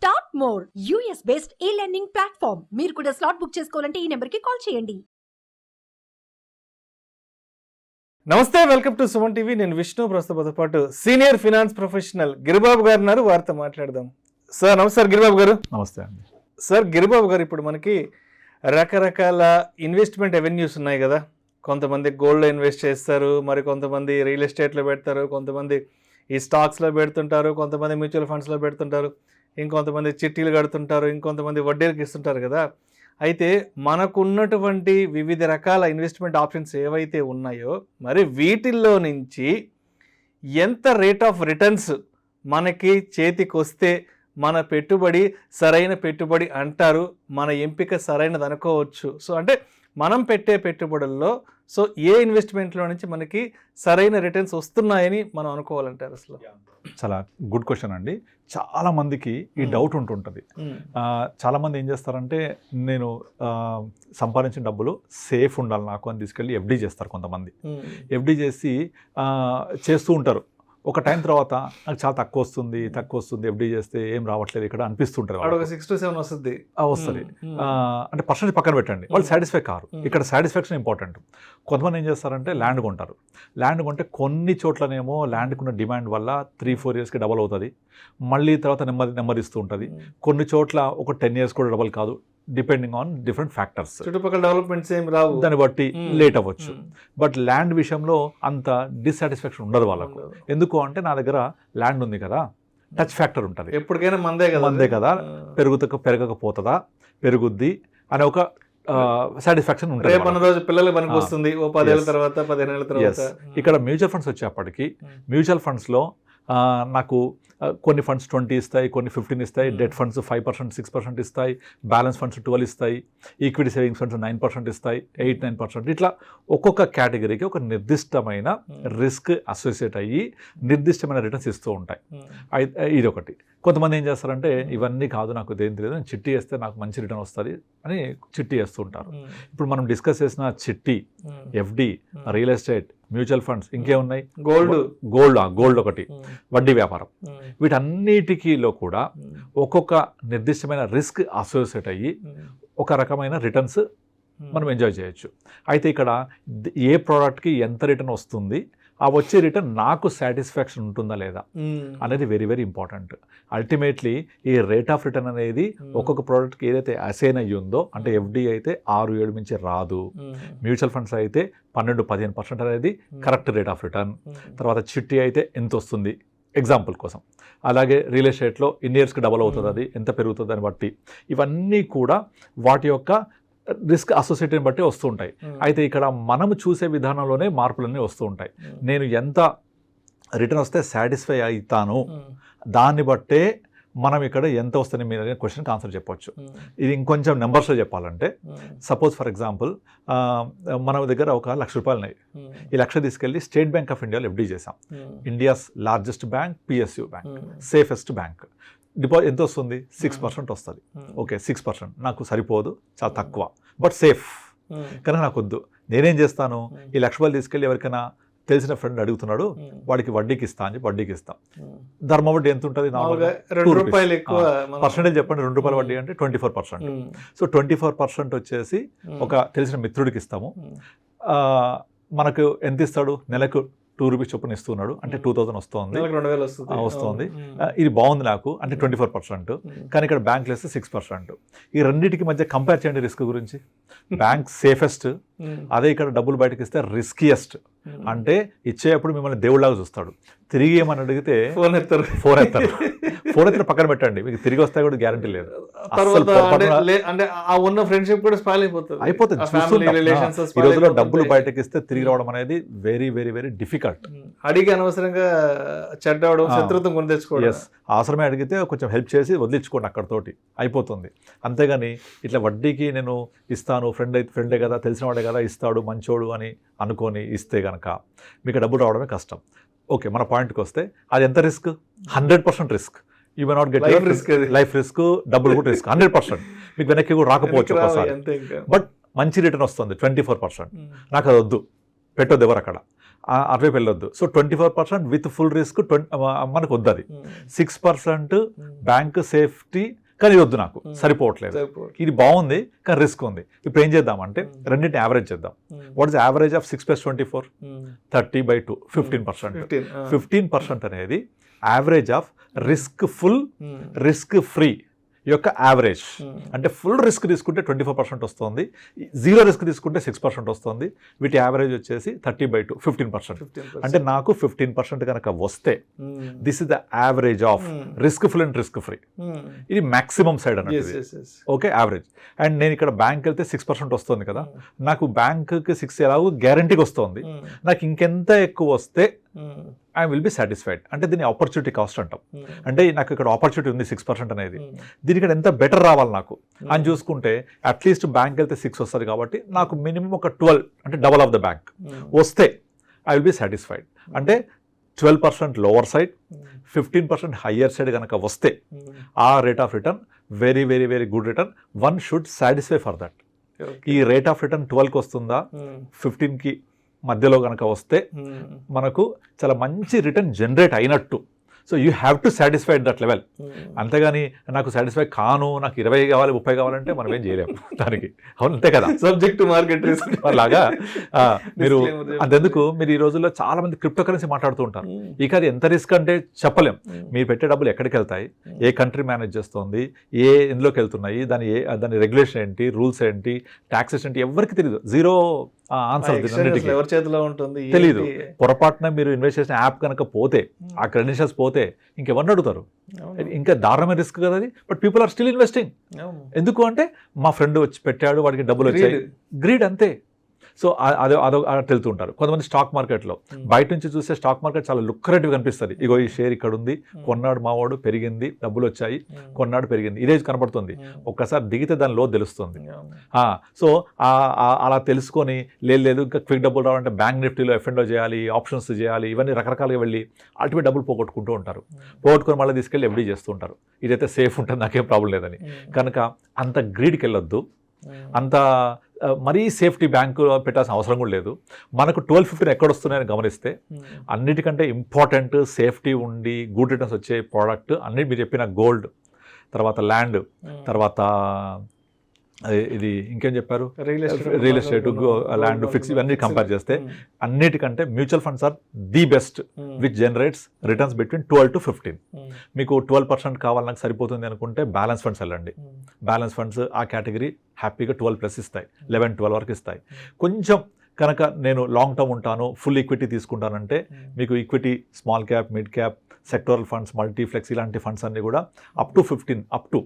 Start more US based ఈ learning platform. మీరు కూడా స్లాట్ బుక్ చేసుకోవాలంటే ఈ నెంబర్కి కాల్ చేయండి. నమస్తే, వెల్కమ్ టు సుమన్ టీవీ. నేను విష్ణు. ప్రస్తుతంతో పాటు సీనియర్ ఫినాన్స్ ప్రొఫెషనల్ గిరిబాబు గారు ఉన్నారు. వారితో మాట్లాడదాం. సార్ నమస్తే. గిరిబాబు గారు నమస్తే అండి. సార్, గిరిబాబు గారు, ఇప్పుడు మనకి రకరకాల ఇన్వెస్ట్మెంట్ అవెన్యూస్ ఉన్నాయి కదా. కొంతమంది గోల్డ్లో ఇన్వెస్ట్ చేస్తారు, మరి కొంతమంది రియల్ ఎస్టేట్లో పెడతారు, కొంతమంది ఈ స్టాక్స్లో పెడుతుంటారు, కొంతమంది మ్యూచువల్ ఫండ్స్లో పెడుతుంటారు, ఇంకొంతమంది చిట్టీలు కడుతుంటారు, ఇంకొంతమంది వడ్డీలకు ఇస్తుంటారు కదా. అయితే మనకున్నటువంటి వివిధ రకాల ఇన్వెస్ట్మెంట్ ఆప్షన్స్ ఏవైతే ఉన్నాయో, మరి వీటిల్లో నుంచి ఎంత రేట్ ఆఫ్ రిటర్న్స్ మనకి చేతికి వస్తే మన పెట్టుబడి సరైన పెట్టుబడి అంటారు, మన ఎంపిక సరైనది అనుకోవచ్చు. సో అంటే మనం పెట్టే పెట్టుబడుల్లో సో ఏ ఇన్వెస్ట్మెంట్లో నుంచి మనకి సరైన రిటర్న్స్ వస్తున్నాయని మనం అనుకోవాలంటారు? అసలు చాలా గుడ్ క్వశ్చన్ అండి. చాలా మందికి ఈ డౌట్ ఉంటుంటుంది. చాలా మంది ఏం చేస్తారంటే, నేను సంపాదించిన డబ్బులు సేఫ్ ఉండాలి నాకు అని తీసుకెళ్ళి ఎఫ్డీ చేస్తారు. కొంతమంది ఎఫ్డీ చేసి చేస్తూ ఉంటారు. ఒక టైం తర్వాత నాకు చాలా తక్కువ వస్తుంది, ఎఫ్డీ చేస్తే ఏం రావట్లేదు ఇక్కడ అనిపిస్తుంటారు. 6 to 7 వస్తుంది. అంటే పర్సెంటేజ్ పక్కన పెట్టండి, వాళ్ళు సాటిస్ఫై కారు. ఇక్కడ సాటిస్ఫాక్షన్ ఇంపార్టెంట్. కొంతమంది ఏం చేస్తారంటే ల్యాండ్ కొంటారు. ల్యాండ్ కొంటే కొన్ని చోట్లనేమో ల్యాండ్కున్న డిమాండ్ వల్ల 3-4 yearsకి డబల్ అవుతుంది, మళ్ళీ తర్వాత నెమ్మదిస్తూ ఉంటుంది. కొన్ని చోట్ల ఒక 10 years కూడా డబల్ కాదు, డిపెండింగ్ ఆన్ డిఫరెంట్ ఫ్యాక్టర్స్. చుట్టుపక్కల డెవలప్మెంట్స్ ఏం రావు, దాన్ని బట్టి లేట్ అవ్వచ్చు. బట్ ల్యాండ్ విషయంలో అంత డిస్సాటిస్ఫాక్షన్ ఉండదు వాళ్ళకు. ఎందుకు అంటే, నా దగ్గర ల్యాండ్ ఉంది కదా, టచ్ ఫ్యాక్టర్ ఉంటుంది. ఎప్పటికైనా మందే కదా, పెరగకపోతుందా, పెరుగుద్ది అనే ఒక సాటిస్ఫాక్షన్ ఉంటుంది. రేపన్న రోజు పిల్లలు పనికి వస్తుంది, ఓ 10 ఏళ్ళ తర్వాత 15 ఏళ్ళ తర్వాత. ఇక్కడ మ్యూచువల్ ఫండ్స్ వచ్చేప్పటికి, మ్యూచువల్ ఫండ్స్లో నాకు కొన్ని ఫండ్స్ 20 ఇస్తాయి, కొన్ని 15 ఇస్తాయి, డెట్ ఫండ్స్ 5%, 6% ఇస్తాయి, బ్యాలెన్స్ ఫండ్స్ 12 ఇస్తాయి, ఈక్విటీ సేవింగ్స్ ఫండ్స్ 9% ఇస్తాయి, 8-9%. ఇట్లా ఒక్కొక్క కేటగిరీకి ఒక నిర్దిష్టమైన రిస్క్ అసోసియేట్ అయ్యి నిర్దిష్టమైన రిటర్న్స్ ఇస్తూ ఉంటాయి. ఇది ఒకటి. కొంతమంది ఏం చేస్తారంటే, ఇవన్నీ కాదు, నాకు దేని తెలియదు, నేను చిట్టి వేస్తే నాకు మంచి రిటర్న్ వస్తుంది అని చిట్టి వేస్తూ ఉంటారు. ఇప్పుడు మనం డిస్కస్ చేసిన చిట్టి, FD, real estate, mutual funds, ఇంకేమున్నాయి, గోల్డ్ ఒకటి, వడ్డీ వ్యాపారం, వీటన్నిటికీలో కూడా ఒక్కొక్క నిర్దిష్టమైన రిస్క్ అసోసియేట్ అయ్యి ఒక రకమైన రిటర్న్స్ మనం ఎంజాయ్ చేయొచ్చు. అయితే ఇక్కడ ఏ ప్రోడక్ట్కి ఎంత రిటర్న్ వస్తుంది, ఆ వచ్చే రిటర్న్ నాకు సాటిస్ఫాక్షన్ ఉంటుందా లేదా అనేది వెరీ వెరీ ఇంపార్టెంట్. అల్టిమేట్లీ ఈ రేట్ ఆఫ్ రిటర్న్ అనేది ఒక్కొక్క ప్రోడక్ట్కి ఏదైతే అసైన్ అయ్యి ఉందో, అంటే ఎఫ్డి అయితే 6-7 మించి రాదు, మ్యూచువల్ ఫండ్స్ అయితే 12-15% అనేది కరెక్ట్ రేట్ ఆఫ్ రిటర్న్. తర్వాత చిట్టి అయితే ఎంత వస్తుంది ఎగ్జాంపుల్ కోసం. అలాగే రియల్ ఎస్టేట్లో ఇన్ని ఇయర్స్కి డబల్ అవుతుంది, అది ఎంత పెరుగుతుంది దాన్ని బట్టి. ఇవన్నీ కూడా వాటి యొక్క రిస్క్ అసోసియేట్ని బట్టి వస్తూ ఉంటాయి. అయితే ఇక్కడ మనము చూసే విధానంలోనే మార్పులన్నీ వస్తూ ఉంటాయి. నేను ఎంత రిటర్న్ వస్తే సాటిస్ఫై అవుతాను, దాన్ని బట్టే మనం ఇక్కడ ఎంత వస్తుంది మీరు అనే క్వశ్చన్కి ఆన్సర్ చెప్పవచ్చు. ఇది ఇంకొంచెం నెంబర్స్లో చెప్పాలంటే, సపోజ్ ఫర్ ఎగ్జాంపుల్ మన దగ్గర ఒక ₹1,00,000 ఉన్నాయి. ఈ 1,00,000 తీసుకెళ్ళి స్టేట్ బ్యాంక్ ఆఫ్ ఇండియాలో ఎఫ్డీ చేసాం. India's largest bank, PSU bank, safest bank. Deposit ఎంత వస్తుంది? 6% వస్తుంది. ఓకే, 6% నాకు సరిపోదు, చాలా తక్కువ, బట్ సేఫ్. కానీ నాకు వద్దు. నేనేం చేస్తాను, ఈ ₹1,00,000 తీసుకెళ్ళి ఎవరికైనా తెలిసిన ఫ్రెండ్ అడుగుతున్నాడు, వాడికి వడ్డీకి ఇస్తా అని వడ్డీకి ఇస్తాం. ధర్మ వడ్డీ ఎంత ఉంటుంది? పర్సెంటేజ్ చెప్పండి. ₹2 వడ్డీ అంటే 24%. సో 24% వచ్చేసి ఒక తెలిసిన మిత్రుడికి ఇస్తాము. మనకు ఎంత ఇస్తాడు? నెలకు ₹2 చొప్పున ఇస్తున్నాడు, అంటే 2000 వస్తుంది. ఇది బాగుంది నాకు అంటే 24%. కానీ ఇక్కడ బ్యాంక్ వేస్తే 6%. ఈ రెండింటికి మధ్య కంపేర్ చేయండి రిస్క్ గురించి. బ్యాంక్ సేఫెస్ట్, అదే ఇక్కడ డబ్బులు బయటకి ఇస్తే రిస్కియస్ట్. అంటే ఇచ్చేటప్పుడు మిమ్మల్ని దేవుళ్ళలాగా చూస్తాడు, తిరిగి ఏమని అడిగితే ఫోన్ ఎత్తారు పక్కన పెట్టండి, మీకు తిరిగి వస్తాయి కూడా గ్యారంటీ లేదు. ఈ రోజులో డబ్బులు బయటకి ఇస్తే తిరిగి రావడం అనేది వెరీ వెరీ వెరీ డిఫికల్ట్. అడిగి అనవసరంగా చెడ్డవడం, శత్రుత్వం కొని తెచ్చుకోవడం. అవసరమే అడిగితే కొంచెం హెల్ప్ చేసి వదిలించుకోండి, అక్కడతోటి అయిపోతుంది. అంతేగాని ఇట్లా వడ్డీకి నేను ఇస్తాను, ఫ్రెండే కదా, తెలిసిన వాడే కదా, ఇస్తాడు మంచోడు అని అనుకొని ఇస్తే కనుక మీకు డబ్బులు రావడమే కష్టం. ఓకే, మన పాయింట్కి వస్తే అది ఎంత risk? 100% risk. You may not get life risk, డబ్బులు కూడా రిస్క్ 100%. మీకు వెనక్కి కూడా రాకపోవచ్చు ఒకసారి, బట్ మంచి రిటర్న్ వస్తుంది 24%. నాకు అది వద్దు, పెట్టొద్దు ఎవరు అక్కడ. అటువైపు వెళ్ళొద్దు. సో 24% విత్ ఫుల్ రిస్క్ మనకు వద్దు. అది 6% బ్యాంక్ సేఫ్టీ, కానీ ఇది వద్దు, నాకు సరిపోవట్లేదు. ఇది బాగుంది కానీ రిస్క్ ఉంది. ఇప్పుడు ఏం చేద్దామంటే రెండింటిని యావరేజ్ చేద్దాం. What is average of 6 + 24? 30/2, 15%. 15% అనేది average of risk full, risk free యొక్క యావరేజ్. అంటే ఫుల్ రిస్క్ తీసుకుంటే 24% వస్తుంది, జీరో రిస్క్ తీసుకుంటే 6% వస్తుంది. వీటి యావరేజ్ వచ్చేసి 30/2, 15%. అంటే నాకు 15% కనుక వస్తే this is the average of risk full and risk free. ఇది మ్యాక్సిమం సైడ్ అన్నట్టు. Okay, average. అండ్ నేను ఇక్కడ బ్యాంక్ వెళ్తే 6% వస్తుంది కదా, నాకు బ్యాంక్కి 6 ఎలాగో గ్యారంటీకి వస్తుంది. నాకు ఇంకెంత ఎక్కువ వస్తే ఐ విల్ బి సాటిస్ఫైడ్. అంటే దీన్ని ఆపర్చునిటీ కాస్ట్ అంటాం. అంటే నాకు ఇక్కడ ఆపర్చునిటీ ఉంది 6% అనేది, దీనికి ఎంత బెటర్ రావాలి నాకు అని చూసుకుంటే అట్లీస్ట్ బ్యాంక్ వెళ్తే 6 వస్తుంది కాబట్టి నాకు మినిమం ఒక 12, అంటే డబల్ ఆఫ్ ద బ్యాంక్ వస్తే ఐ విల్ బి సాటిస్ఫైడ్. అంటే 12% లోవర్ సైడ్, 15% హయ్యర్ సైడ్ కనుక వస్తే ఆ rate of return very very very good return. One should satisfy for that. ఈ రేట్ ఆఫ్ రిటర్న్ 12కి వస్తుందా, 15కి మధ్యలో కనుక వస్తే మనకు చాలా మంచి రిటర్న్ జనరేట్ అయినట్టు. So you have to satisfy that level. అంతేగాని నాకు సాటిస్ఫై కాను, నాకు 20 కావాలి 30 కావాలంటే మనం ఏం చేయలేము దానికి. అవును, అంతే కదా, సబ్జెక్ట్ టు మార్కెట్ రిస్క్ అలాగా. మీరు అంతెందుకు మీరు ఈ రోజుల్లో చాలా మంది క్రిప్టో కరెన్సీ మాట్లాడుతూ ఉంటారు. ఇక అది ఎంత రిస్క్ అంటే చెప్పలేం. మీరు పెట్టే డబ్బులు ఎక్కడికి వెళ్తాయి, ఏ కంట్రీ మేనేజ్ చేస్తుంది, ఎందులోకి వెళ్తున్నాయి, దాని రెగ్యులేషన్ ఏంటి, రూల్స్ ఏంటి, ట్యాక్సెస్ ఏంటి, ఎవరికి తెలియదు. జీరో ఆన్సర్ ఎవరి చేతిలో ఉంటుంది తెలీదు. పొరపాటున మీరు ఇన్వెస్ట్ చేసిన యాప్ కనుక పోతే, ఆ క్రెడెన్షియల్స్ పోతే ఇంకెవరిని అడుగుతారు? ఇంకా దారుణమైన రిస్క్ కదా అది. But people are still investing. ఎందుకు అంటే మా ఫ్రెండ్ వచ్చి పెట్టాడు, వాడికి డబ్బులు వచ్చాయి, గ్రీడ్ అంతే. సో అదో వెళ్తూ ఉంటారు. కొంతమంది స్టాక్ మార్కెట్లో బయట నుంచి చూస్తే స్టాక్ మార్కెట్ చాలా లుక్రేటివ్ కనిపిస్తుంది. ఇగో ఈ షేర్ ఇక్కడ ఉంది, కొన్నాడు మావాడు, పెరిగింది, డబ్బులు వచ్చాయి, కొన్నాడు పెరిగింది, ఇదే కనపడుతుంది. ఒక్కసారి దిగితే దాని లో తెలుస్తుంది. సో అలా తెలుసుకొని లేదు ఇంకా క్విక్ డబ్బులు రావాలంటే బ్యాంక్ నిఫ్టీలో F&O చేయాలి, ఆప్షన్స్ చేయాలి, ఇవన్నీ రకరకాలుగా వెళ్ళి అల్టిమేట్ డబ్బులు పోగొట్టుకుంటూ ఉంటారు. పోగొట్టుకొని మళ్ళీ తీసుకెళ్ళి FD చేస్తూ ఉంటారు. ఇదైతే సేఫ్ ఉంటుంది, నాకేం ప్రాబ్లం లేదని. కనుక అంత గ్రీడ్కి వెళ్ళొద్దు. అంత మరీ సేఫ్టీ బ్యాంకులో పెట్టాల్సిన అవసరం కూడా లేదు. మనకు 12-15 ఎక్కడొస్తున్నాయని గమనిస్తే అన్నిటికంటే ఇంపార్టెంట్ సేఫ్టీ ఉండి గుడ్ రిటర్న్స్ వచ్చే ప్రోడక్ట్ అన్ని మీరు చెప్పిన గోల్డ్, తర్వాత ల్యాండ్, తర్వాత ఇది ఇంకేం చెప్పారు, రియల్ ఎస్టేట్, ల్యాండ్, ఫిక్స్, ఇవన్నీ కంపేర్ చేస్తే అన్నిటికంటే mutual funds are the best which generates returns between 12 to 15. మీకు 12% కావాలి నాకు సరిపోతుంది అనుకుంటే బ్యాలెన్స్ ఫండ్స్ వెళ్ళండి. బ్యాలెన్స్ ఫండ్స్ ఆ కేటగిరీ హ్యాపీగా 12+ ఇస్తాయి, 11-12 వరకు ఇస్తాయి. కొంచెం కనుక నేను లాంగ్ టర్మ్ ఉంటాను, ఫుల్ ఈక్విటీ తీసుకుంటానంటే మీకు equity, small cap, mid cap, sectoral funds, multiflex ఇలాంటి ఫండ్స్ అన్నీ కూడా అప్ టు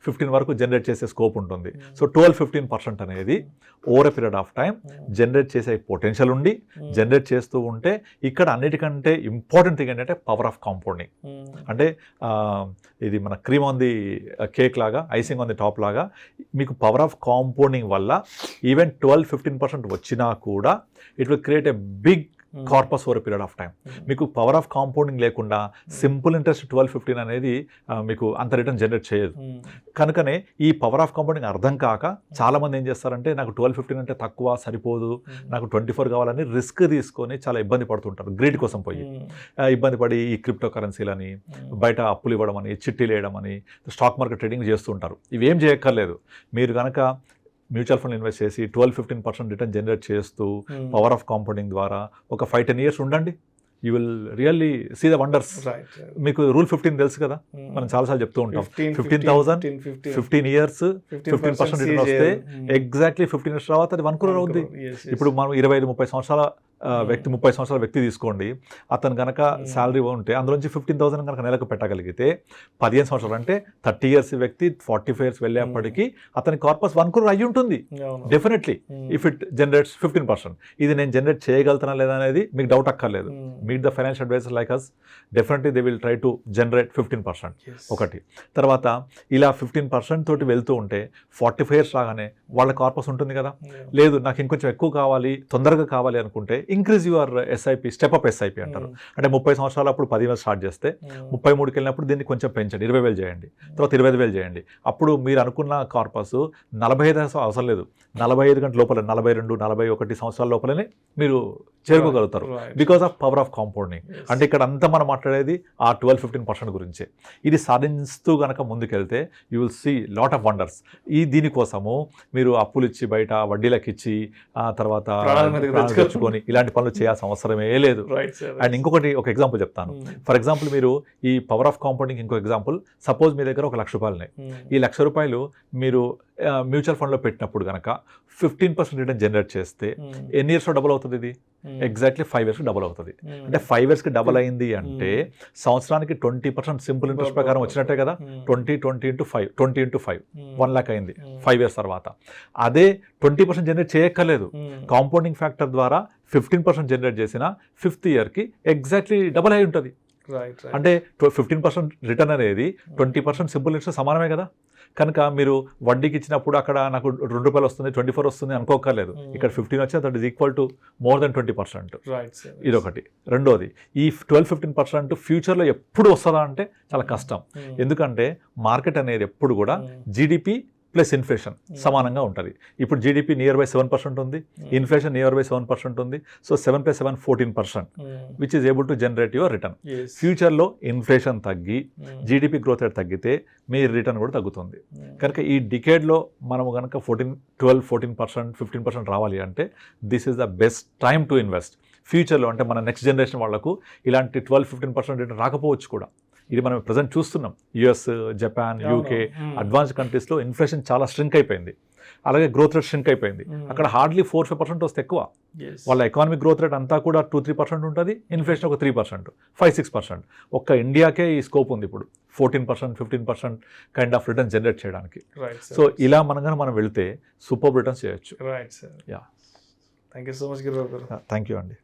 15 వరకు జనరేట్ చేసే స్కోప్ ఉంటుంది. సో 12-15% అనేది over a period of time generate చేసే పొటెన్షియల్ ఉండి జనరేట్ చేస్తూ ఉంటే ఇక్కడ అన్నిటికంటే ఇంపార్టెంట్ థింగ్ ఏంటంటే పవర్ ఆఫ్ కాంపౌండింగ్. అంటే ఇది మన క్రీమ్ ఆన్ ది కేక్ లాగా, ఐసింగ్ ఆన్ ది టాప్ లాగా మీకు పవర్ ఆఫ్ కాంపౌండింగ్ వల్ల ఈవెన్ 12-15% వచ్చినా కూడా it will create a big corpus over period of time. మీకు పవర్ ఆఫ్ కాంపౌండింగ్ లేకుండా సింపుల్ ఇంట్రెస్ట్ 12-15 అనేది మీకు అంత రిటర్న్ జనరేట్ చేయదు. కనుకనే ఈ పవర్ ఆఫ్ కాంపౌండింగ్ అర్థం కాక చాలామంది ఏం చేస్తారంటే నాకు 12-15 అంటే తక్కువ సరిపోదు, నాకు 24 కావాలని రిస్క్ తీసుకొని చాలా ఇబ్బంది పడుతుంటారు. గ్రీడ్ కోసం పోయి ఇబ్బంది పడి ఈ క్రిప్టో కరెన్సీలని, బయట అప్పులు ఇవ్వడం అని, చిట్టీలు వేయడం అని, స్టాక్ మార్కెట్ ట్రేడింగ్ చేస్తుంటారు. ఇవేం చేయక్కర్లేదు. మీరు కనుక మ్యూచువల్ ఫండ్ ఇన్వెస్ట్ చేసి 12-15% రిటర్న్ జనరేట్ చేస్తూ పవర్ ఆఫ్ కాంపౌండింగ్ ద్వారా ఒక 5-10 years ఉండండి. You will really see the wonders. మీకు రూల్ 15 తెలుసు కదా, మనం చాలాసార్లు చెప్తూ ఉంటాం. 15,000 15 years 15% రిటర్న్ వస్తే ఎగ్జాక్ట్లీ 15 years తర్వాత అది 1 crore అవుద్ది. ఇప్పుడు మనం 25-30 సంవత్సరాల వ్యక్తి, 30 సంవత్సరాల వ్యక్తి తీసుకోండి, అతను కనుక శాలరీ ఉంటే అందులోంచి 15,000 కనుక నెలకు పెట్టగలిగితే 15 సంవత్సరాలు అంటే 30 years వ్యక్తి 45 years వెళ్ళేప్పటికీ అతని కార్పస్ 1 crore అయ్యి ఉంటుంది డెఫినెట్లీ ఇఫ్ ఇట్ జనరేట్స్ 15%. ఇది నేను జనరేట్ చేయగలుగుతానా లేదా అనేది మీకు డౌట్ అక్కర్లేదు. Meet the financial advisor like us, definitely they will try to generate 15%. ఒకటి. తర్వాత ఇలా 15% తోటి వెళ్తూ ఉంటే 45 years రాగానే వాళ్ళ కార్పస్ ఉంటుంది కదా, లేదు నాకు ఇంకొంచెం ఎక్కువ కావాలి, తొందరగా కావాలి అనుకుంటే increase your SIP, step up SIP అంటారు. అంటే 30 సంవత్సరాలు అప్పుడు 10,000 స్టార్ట్ చేస్తే 33కి వెళ్ళినప్పుడు దీన్ని కొంచెం పెంచండి, 20,000 చేయండి, తర్వాత 25,000 చేయండి. అప్పుడు మీరు అనుకున్న కార్పస్ 45 అవసరం లేదు, 45 గంటల లోపల 42, 41 సంవత్సరాల లోపలనే మీరు చేరుకోగలుగుతారు because of power of compounding. అంటే ఇక్కడ అంతా మనం మాట్లాడేది ఆ 12-15% గురించే. ఇది సాధిస్తూ కనుక ముందుకెళ్తే you will see lot of wonders. దీనికోసము మీరు అప్పులు ఇచ్చి బయట వడ్డీలకు ఇచ్చి ఆ తర్వాత తెచ్చుకొని ఇలాంటి పనులు చేయాల్సిన అవసరమే లేదు. అండ్ ఇంకొకటి ఒక ఎగ్జాంపుల్ చెప్తాను. ఫర్ ఎగ్జాంపుల్ మీరు ఈ పవర్ ఆఫ్ కాంపౌండింగ్ ఇంకో ఎగ్జాంపుల్, సపోజ్ మీ దగ్గర ఒక ₹1,00,000 ఈ ₹1,00,000 మీరు మ్యూచువల్ ఫండ్లో పెట్టినప్పుడు కనుక 15% రిటర్న్ జనరేట్ చేస్తే ఎన్ని ఇయర్స్లో డబుల్ అవుతుంది? ఇది ఎగ్జాక్ట్లీ 5 years డబుల్ అవుతుంది. అంటే 5 yearsకి డబుల్ అయింది అంటే సంవత్సరానికి 20% సింపుల్ ఇంట్రెస్ట్ ప్రకారం వచ్చినట్టే కదా. 20 into 5 1 lakh అయింది 5 years తర్వాత. అదే 20% జనరేట్ చేయక్కర్లేదు, కాంపౌండింగ్ ఫ్యాక్టర్ ద్వారా 15% జనరేట్ చేసిన 5th yearకి ఎగ్జాక్ట్లీ డబుల్ అయి ఉంటుంది. అంటే 15% రిటర్న్ అనేది 20% సింపుల్ ఇంట్రెస్ట్ సమానమే కదా. కనుక మీరు వడ్డీకి ఇచ్చినప్పుడు అక్కడ నాకు ₹2 వస్తుంది, 24 వస్తుంది అనుకోకర్లేదు. ఇక్కడ 15 వచ్చి that is equal to more than 20%. ఇదొకటి. రెండోది, ఈ 12-15% ఫ్యూచర్లో ఎప్పుడు వస్తుందా అంటే చాలా కష్టం. ఎందుకంటే మార్కెట్ అనేది ఎప్పుడు కూడా జీడిపి ప్లస్ ఇన్ఫ్లేషన్ సమానంగా ఉంటుంది. ఇప్పుడు జీడిపి నియర్ బై 7% ఉంది, ఇన్ఫ్లేషన్ నియర్ బై 7% ఉంది. So 7 + 7 14%, which is able to generate your return. ఫ్యూచర్లో ఇన్ఫ్లేషన్ తగ్గి జీడిపి గ్రోత్ రేట్ తగ్గితే మీ రిటర్న్ కూడా తగ్గుతుంది. కనుక ఈ డికేడ్లో మనము కనుక 12-14%, 15% రావాలి అంటే this is the best time to invest. ఫ్యూచర్లో అంటే మన నెక్స్ట్ జనరేషన్ వాళ్ళకు ఇలాంటి 12-15% రిటర్న్ రాకపోవచ్చు కూడా. ఇది మనం ప్రజెంట్ చూస్తున్నాం. యుఎస్, జపాన్, యూకే అడ్వాన్స్డ్ కంట్రీస్లో ఇన్ఫ్లేషన్ చాలా స్ట్రింక్ అయిపోయింది, అలాగే గ్రోత్ రేట్ స్ట్రింక్ అయిపోయింది. అక్కడ హార్డ్లీ 4-5% వస్తే ఎక్కువ. వాళ్ళ ఎకానమిక్ గ్రోత్ రేట్ అంతా కూడా 2-3% ఉంటుంది, ఇన్ఫ్లేషన్ ఒక 3%, 5-6%. ఒక్క ఇండియాకే ఈ స్కోప్ ఉంది ఇప్పుడు 14-15% కైండ్ ఆఫ్ రిటర్న్ జనరేట్ చేయడానికి. సో ఇలా మనం వెళ్తే సూపర్ రిటర్న్స్ చేయొచ్చు. Thank you so much Giribabu garu. Thank you అండి.